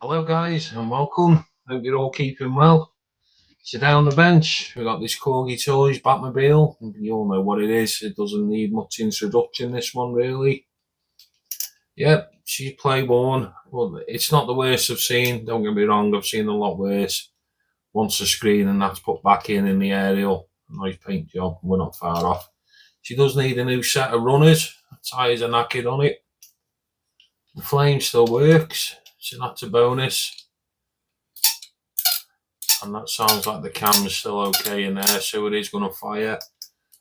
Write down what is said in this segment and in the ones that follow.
Hello guys and welcome. Hope you're all keeping well. Today on the bench we've got this corgi toys Batmobile. You all know what it is. It doesn't need much introduction, this one really. Yep, she's play-worn, but it's not the worst I've seen. Don't get me wrong, I've seen a lot worse. Once the screen and that's put back in the aerial. Nice paint job, we're not far off. She does need a new set of runners. Tyres are knackered on it. The flame still works, so that's a bonus. And that sounds like the cam's still okay in there, so it is going to fire.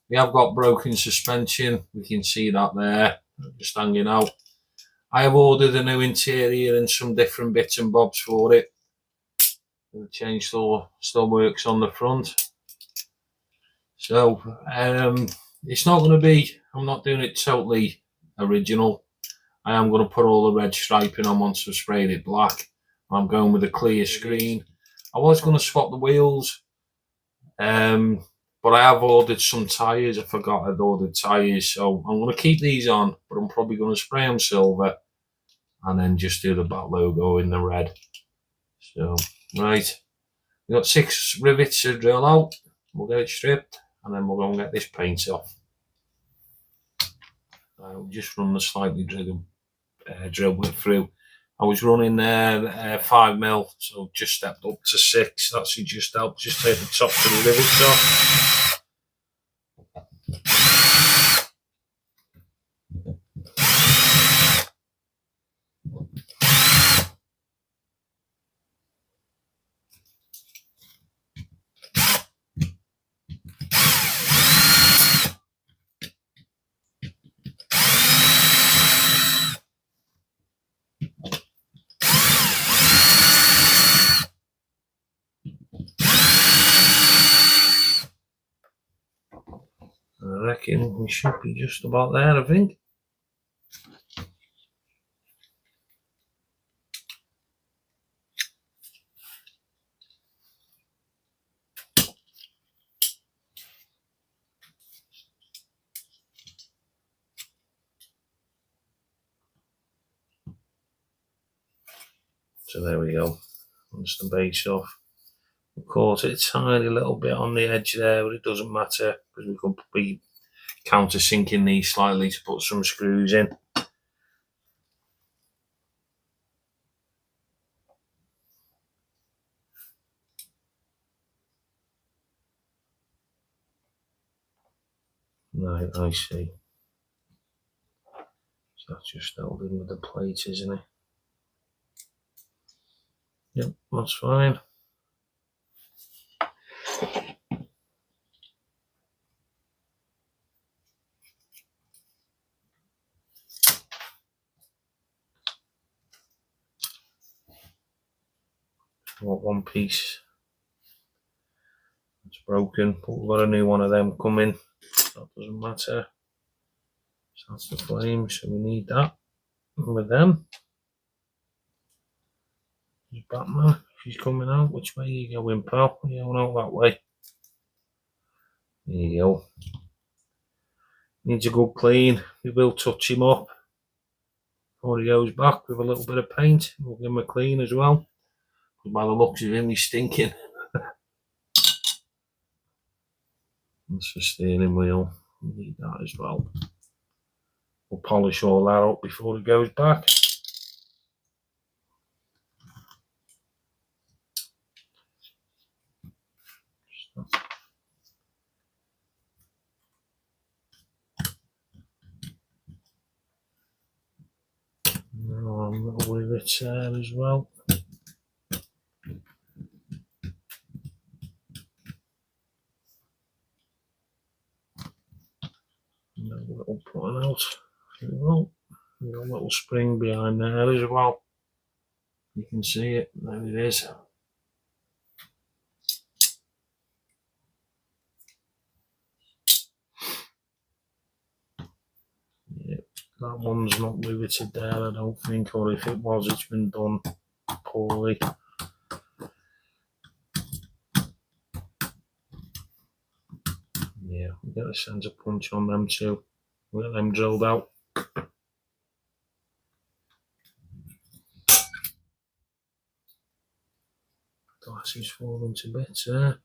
We have got broken suspension, we can see that there, just hanging out. I have ordered a new interior and some different bits and bobs for it. The chain still works on the front. So it's not going to be, I'm not doing it totally original. I am going to put all the red striping on once I've sprayed it black. I'm going with a clear screen. I was going to swap the wheels, but I have ordered some tyres. I forgot I'd ordered tyres, so I'm going to keep these on, but I'm probably going to spray them silver and then just do the Bat logo in the red. So, right, we've got 6 rivets to drill out. We'll get it stripped and then we'll go and get this paint off. We'll just run the slightly drill bit through. I was running 5mm, so just stepped up to 6. That's just helped. Just take the top of the rivets off. I reckon we should be just about there, I think. So there we go. That's the base off. Of course, it's a tiny little bit on the edge there, but it doesn't matter because we could be countersinking these slightly to put some screws in. Right, I see. So that's just held in with the plate, isn't it? Yep, that's fine. Got one piece it's broken, but we've got a new one of them coming. That doesn't matter. So that's the flame, so we need that. And with them, there's Batman. She's coming out. Which way are you going, pal? Yeah, well, out that way. There you go. Needs a good clean. We will touch him up before he goes back with a little bit of paint. We'll give him a clean as well. Because by the looks of him, he's stinking. That's the steering wheel. We need that as well. We'll polish all that up before he goes back. Little rivets there as well. A little putting out. There we go. We've got a little spring behind there as well. You can see it. There it is. Yeah, that one's not riveted there, I don't think, or if it was, it's been done poorly. Yeah, we'll get a centre punch on them too. We'll get them drilled out. Glasses falling to bits there.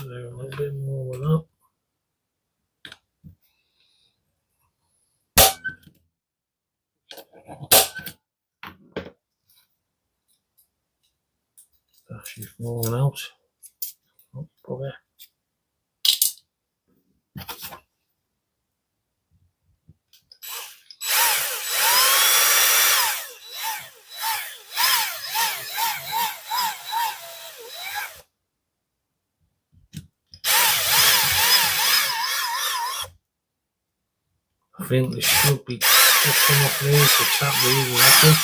Do a little bit more with that. She's falling out. Oh, bugger. I think this should be just enough here to tap these, I reckon.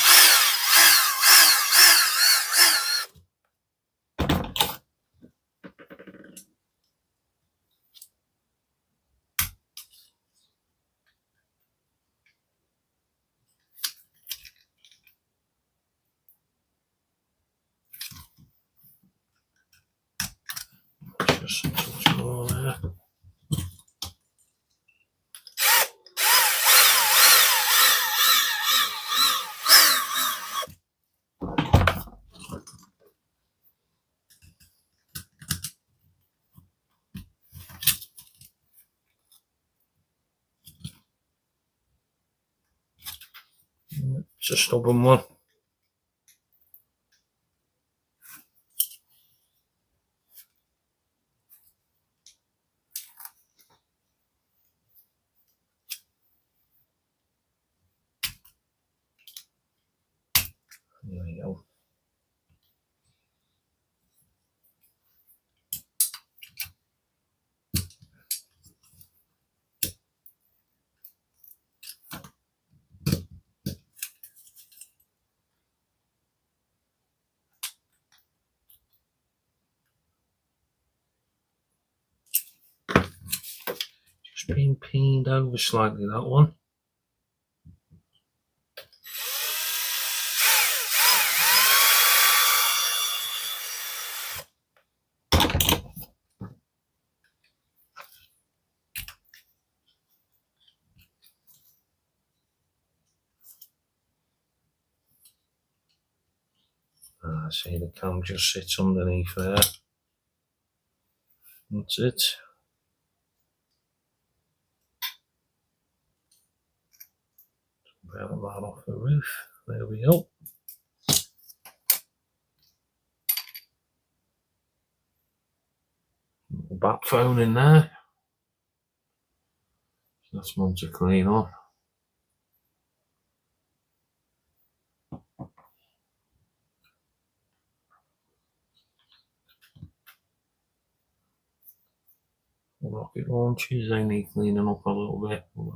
Just a touch more there. It's a stubborn one. There we go. Just been peened over slightly, that one. I see the cam just sits underneath there. That's it. Grab that off the roof. There we go. Bat phone in there. That's one to clean on. Rocket launches, they need cleaning up a little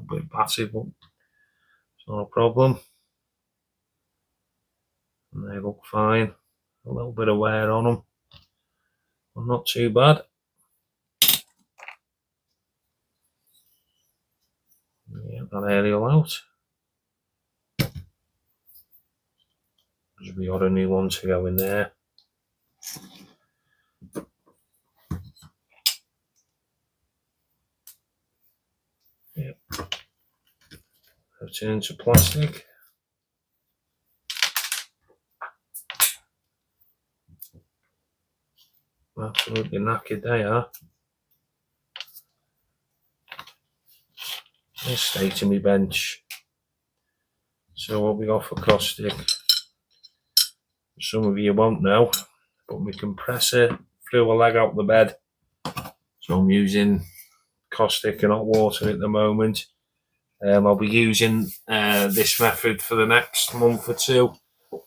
bit batty, but it's not a problem. And they look fine. A little bit of wear on them, but not too bad. Get that aerial out. There's the other new one to go in there. Yep. Turn into plastic. Absolutely knackered they are. This state in my bench. So what we got for caustic, some of you won't know, but my compressor flew a leg out the bed. So I'm using caustic and hot water at the moment. I'll be using this method for the next month or two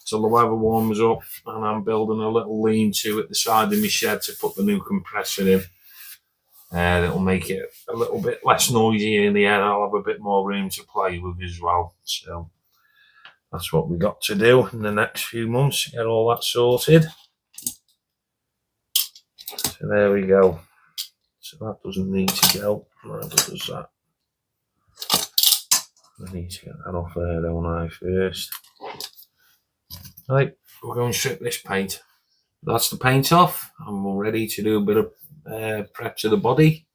till the weather warms up, and I'm building a little lean-to at the side of my shed to put the new compressor in. That'll make it a little bit less noisy in the air. I'll have a bit more room to play with as well. So that's what we got to do in the next few months, get all that sorted. So there we go. So that doesn't need to go. Neither does that. I need to get that off there, don't I, first? Right, we're going to strip this paint. That's the paint off. I'm all ready to do a bit of prep to the body.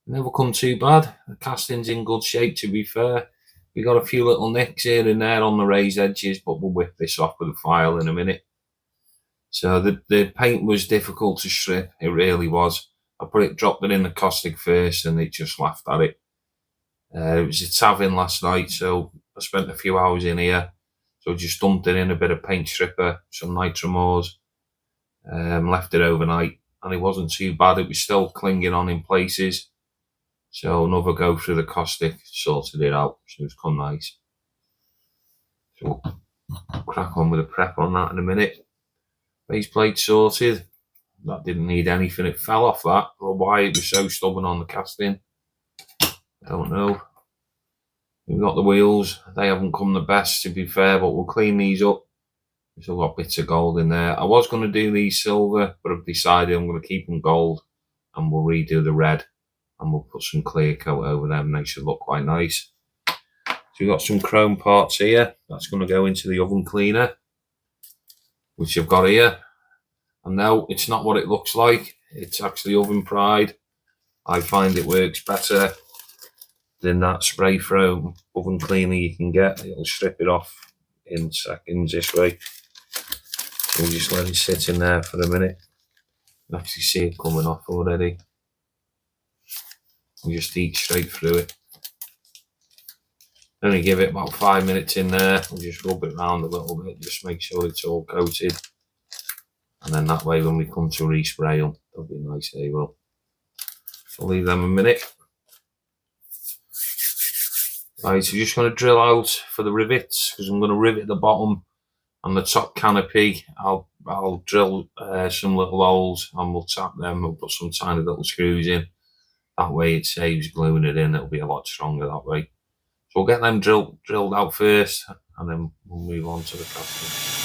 Never come too bad. The casting's in good shape, to be fair. We got a few little nicks here and there on the raised edges, but we'll whip this off with a file in a minute. So the paint was difficult to strip. It really was. I dropped it in the caustic first, and it just laughed at it. It was a tavern last night, so I spent a few hours in here. So I just dumped it in a bit of paint stripper, some nitromores, left it overnight, and it wasn't too bad. It was still clinging on in places. So another go through the caustic, sorted it out, so it's come nice. So we'll crack on with the prep on that in a minute. Base plate sorted. That didn't need anything, it fell off that, or why it was so stubborn on the casting, I don't know. We've got the wheels, they haven't come the best, to be fair, but we'll clean these up. There's a lot of bits of gold in there. I was going to do these silver, but I've decided I'm going to keep them gold, and we'll redo the red, and we'll put some clear coat over them, and they should look quite nice. So we've got some chrome parts here. That's going to go into the oven cleaner, which I've got here. And no, it's not what it looks like. It's actually oven pride. I find it works better than that spray foam oven cleaner you can get. It'll strip it off in seconds this way. So we'll just let it sit in there for a minute. You can actually see it coming off already. We'll just eat straight through it. Only give it about 5 minutes in there. We'll just rub it around a little bit, just make sure it's all coated. And then that way when we come to respray them, they'll be nice, they will. So I'll leave them a minute. Right, so just going to drill out for the rivets, because I'm going to rivet the bottom and the top canopy. I'll drill some little holes, and we'll tap them. We'll put some tiny little screws in. That way it saves gluing it in. It'll be a lot stronger that way. So we'll get them drilled out first, and then we'll move on to the casting.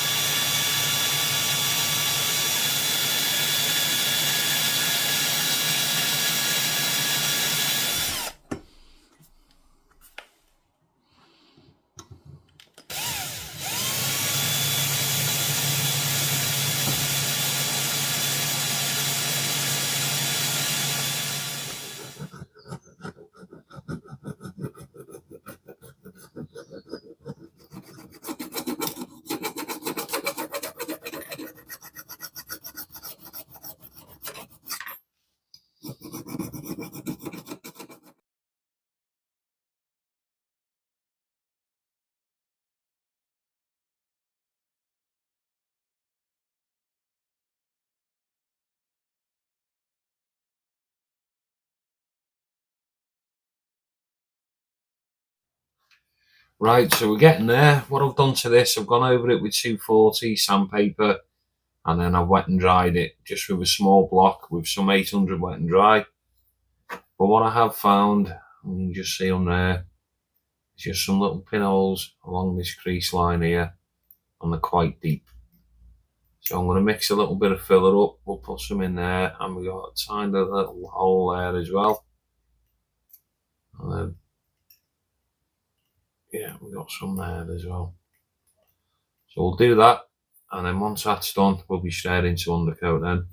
Right, so we're getting there. What I've done to this, I've gone over it with 240 sandpaper, and then I've wet and dried it just with a small block with some 800 wet and dry. But what I have found, and you can just see them there, is just some little pinholes along this crease line here, and they're quite deep. So I'm going to mix a little bit of filler up, we'll put some in there, and we've got a tiny little hole there as well. And then, yeah, we've got some there as well. So we'll do that, and then once that's done, we'll be straight into undercoat then.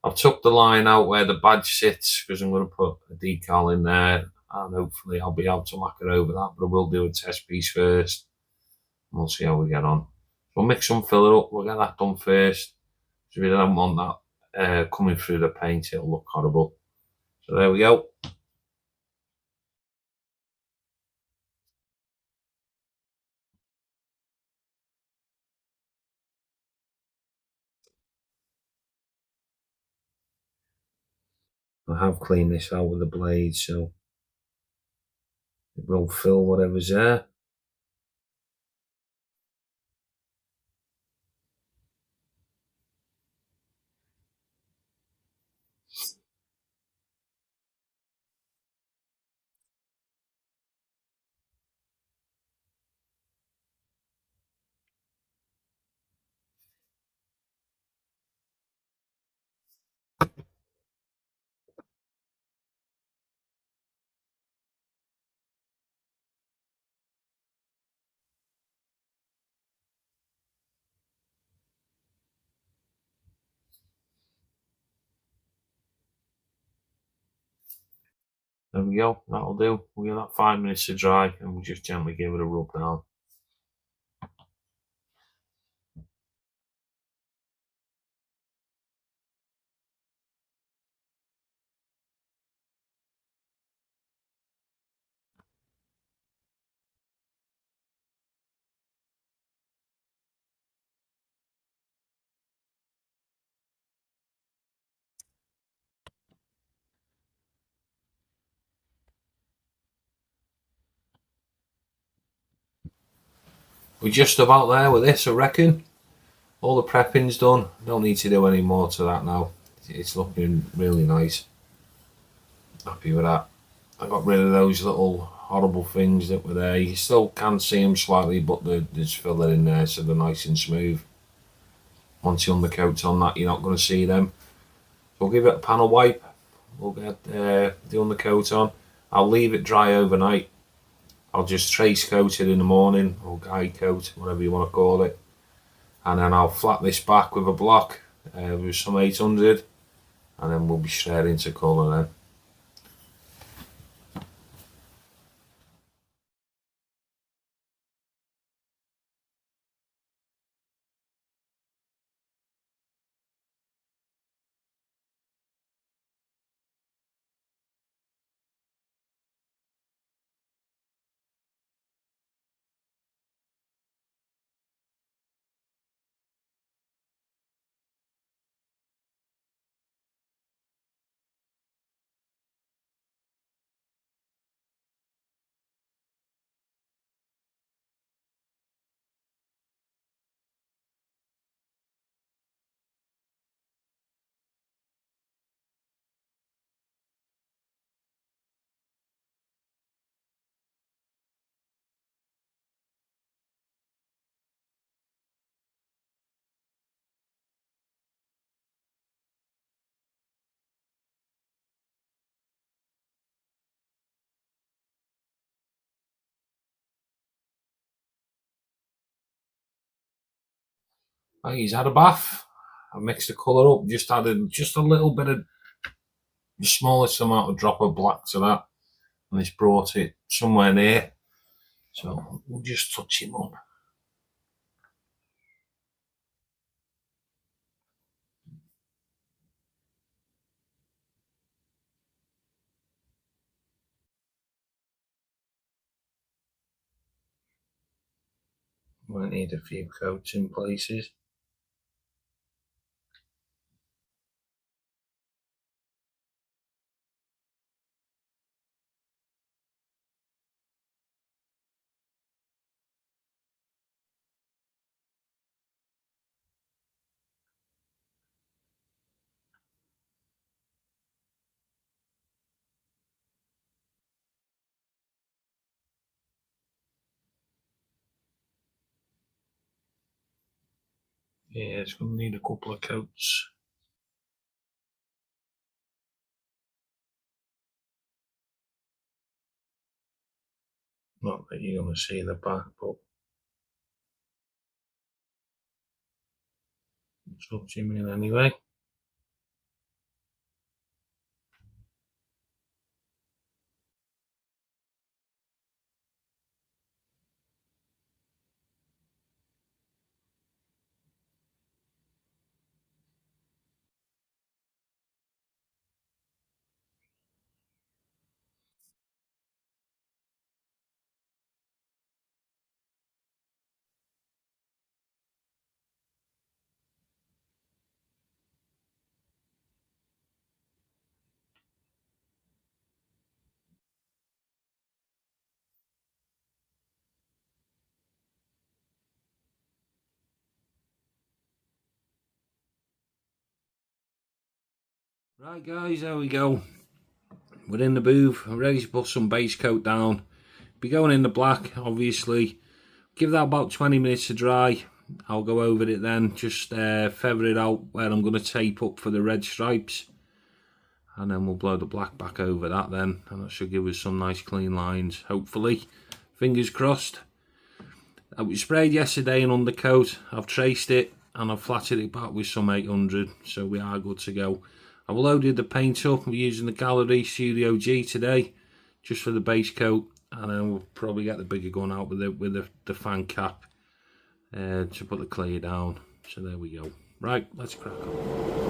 I've took the line out where the badge sits, because I'm going to put a decal in there, and hopefully I'll be able to lacquer over that, but I will do a test piece first, and we'll see how we get on. We'll mix some filler up, we'll get that done first, because we don't want that coming through the paint, it'll look horrible. So there we go. I have cleaned this out with the blade, so it will fill whatever's there. There we go, that'll do. We'll give that 5 minutes to dry and we'll just gently give it a rub down. We're just about there with this, I reckon. All the prepping's done. Don't need to do any more to that now. It's looking really nice. Happy with that. I got rid of those little horrible things that were there. You still can see them slightly, but there's filler in there, so they're nice and smooth. Once the undercoat's on that, you're not going to see them. So we'll give it a panel wipe. We'll get the undercoat on. I'll leave it dry overnight. I'll just trace coat it in the morning, or guide coat, whatever you want to call it. And then I'll flat this back with a block with some 800, and then we'll be straight into colour then. Right, he's had a bath. I mixed the colour up, just added just a little bit of the smallest amount of drop of black to that, and it's brought it somewhere near. So we'll just touch him up. Might need a few coats in places. Yeah, it's going to need a couple of coats. Not that you're going to see the back, but touch him in anyway. Right guys, there we go. We're in the booth. I'm ready to put some base coat down. Be going in the black, obviously. Give that about 20 minutes to dry. I'll go over it then, just feather it out where I'm going to tape up for the red stripes. And then we'll blow the black back over that then. And that should give us some nice clean lines, hopefully. Fingers crossed. It was sprayed yesterday in undercoat. I've traced it and I've flatted it back with some 800. So we are good to go. I've loaded the paint up. We're using the Gallery Studio G today. just for the base coat, and then we'll probably get the bigger gun out with the fan cap to put the clear down. So there we go. Right, let's crack on.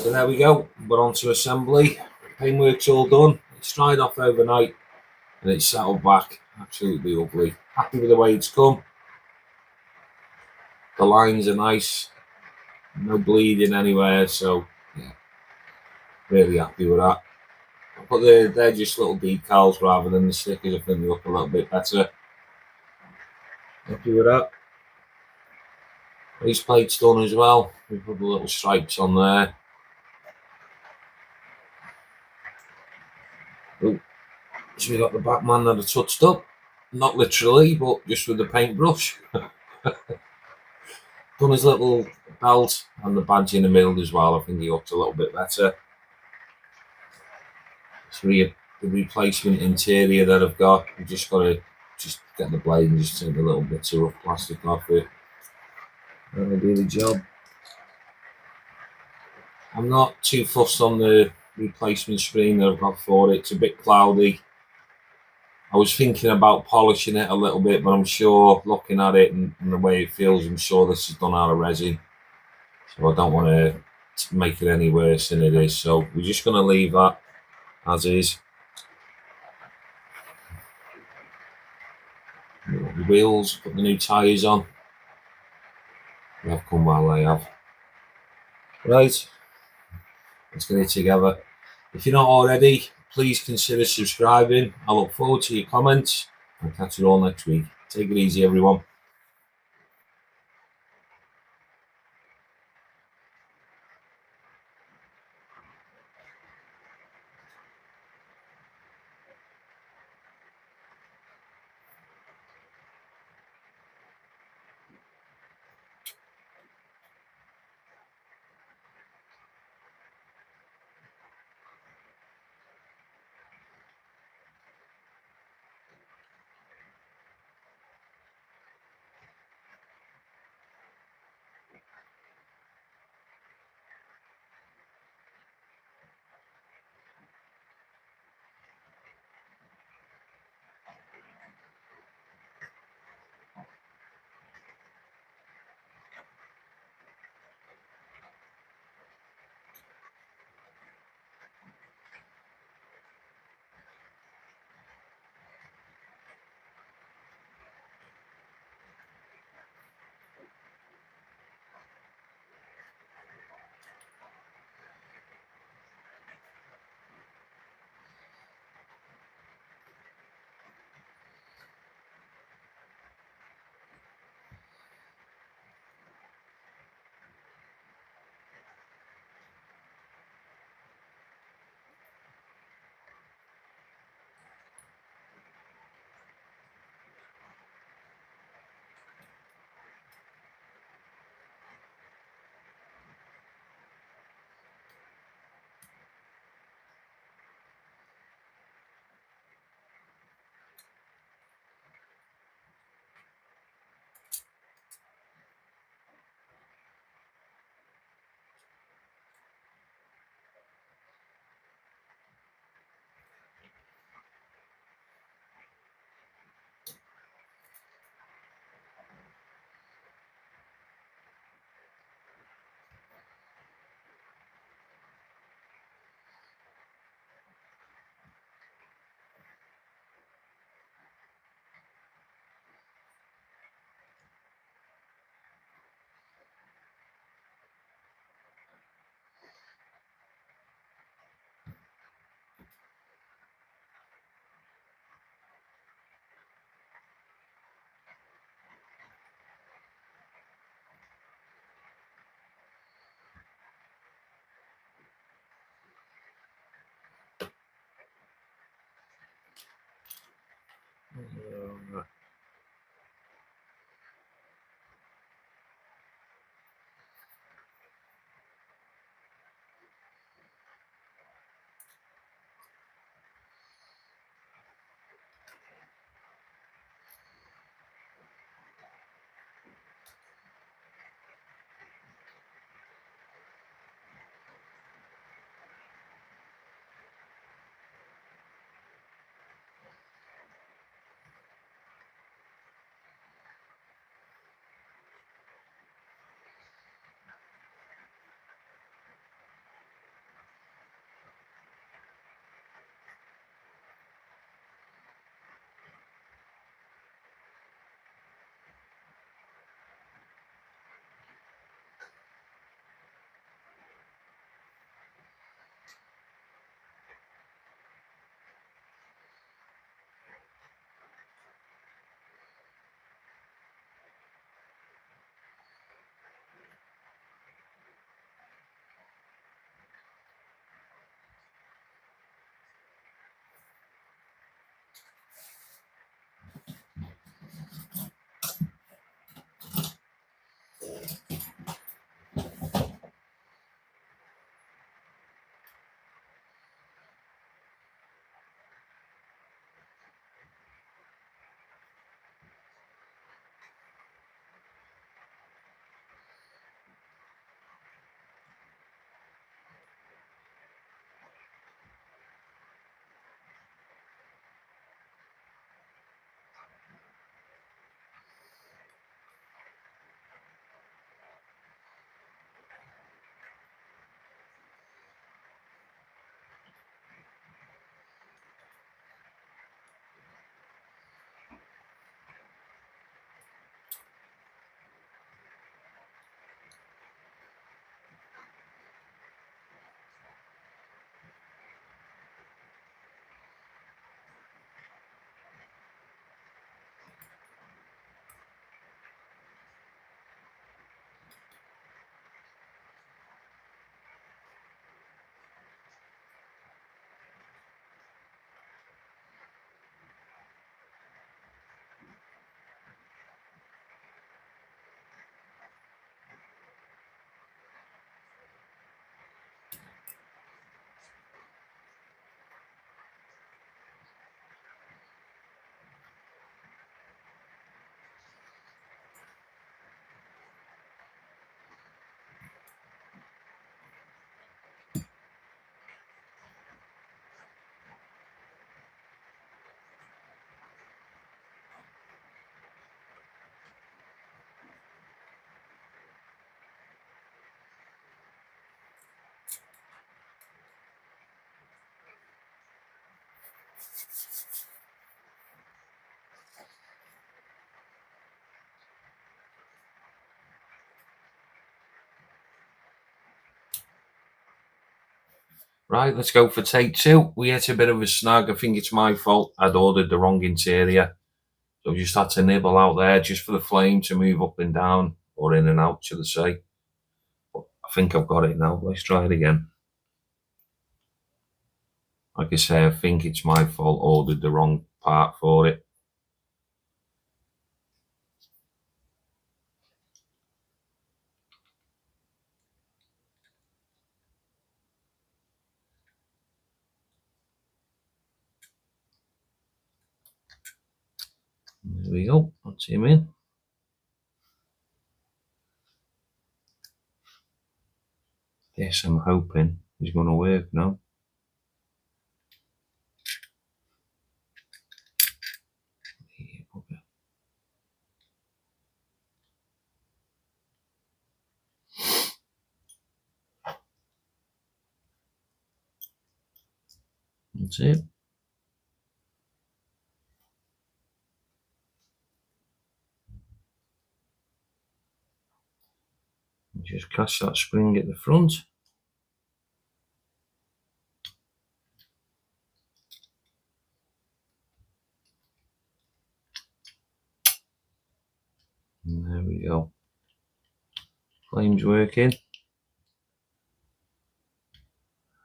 So there we go, we're on to assembly. Paintwork's all done. It's dried off overnight and it's settled back. Absolutely lovely. Happy with the way it's come. The lines are nice. No bleeding anywhere, so yeah, really happy with that. But they're just little decals rather than the stickers. I think they look a little bit better. Happy with that. These plates done as well. We put the little stripes on there. Ooh. So we got the Batman that I touched up. Not literally, but just with the paintbrush. Done his little belt and the badge in the middle as well. I think he looked a little bit better. So the replacement interior that I've got, I've just got to get the blade and just take a little bit of rough plastic off it. That'll do the job. I'm not too fussed on the replacement screen that I've got for it. It's a bit cloudy. I was thinking about polishing it a little bit, but I'm sure looking at it and the way it feels, I'm sure this is done out of resin. So I don't want to make it any worse than it is. So we're just going to leave that as is. The wheels, put the new tyres on. They have come well, they have. Right, let's get it together. If you're not already, please consider subscribing. I look forward to your comments. I'll catch you all next week. Take it easy, everyone. Right, let's go for take two. We hit a bit of a snag. I think it's my fault. I'd ordered the wrong interior. So I just had to nibble out there just for the flame to move up and down, or in and out, should I say. But I think I've got it now. Let's try it again. Like I say, I think it's my fault. Ordered the wrong part for it. There we go. That's him in. Yes, I'm hoping he's going to work now. That's it. Just cast that spring at the front. And there we go. Flame's working.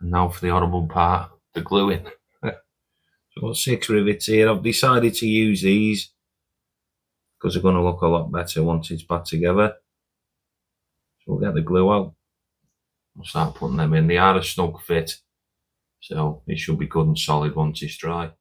And now for the horrible part, the gluing. So I've got 6 rivets here. I've decided to use these because they're going to look a lot better once it's back together. So we'll get the glue out. We'll start putting them in. They are a snug fit, so it should be good and solid once it's dry.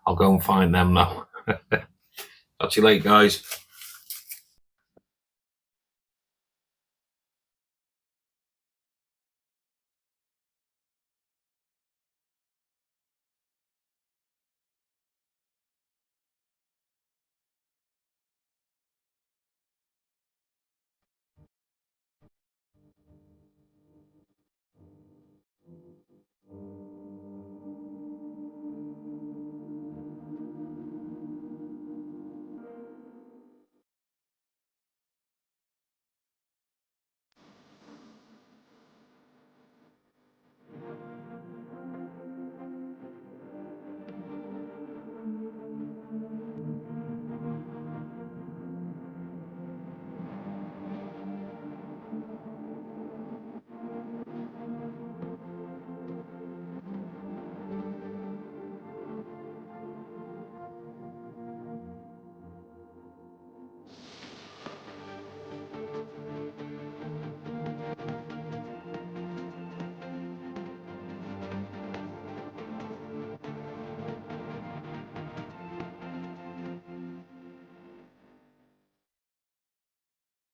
I'll go and find them now. Catch you later, guys.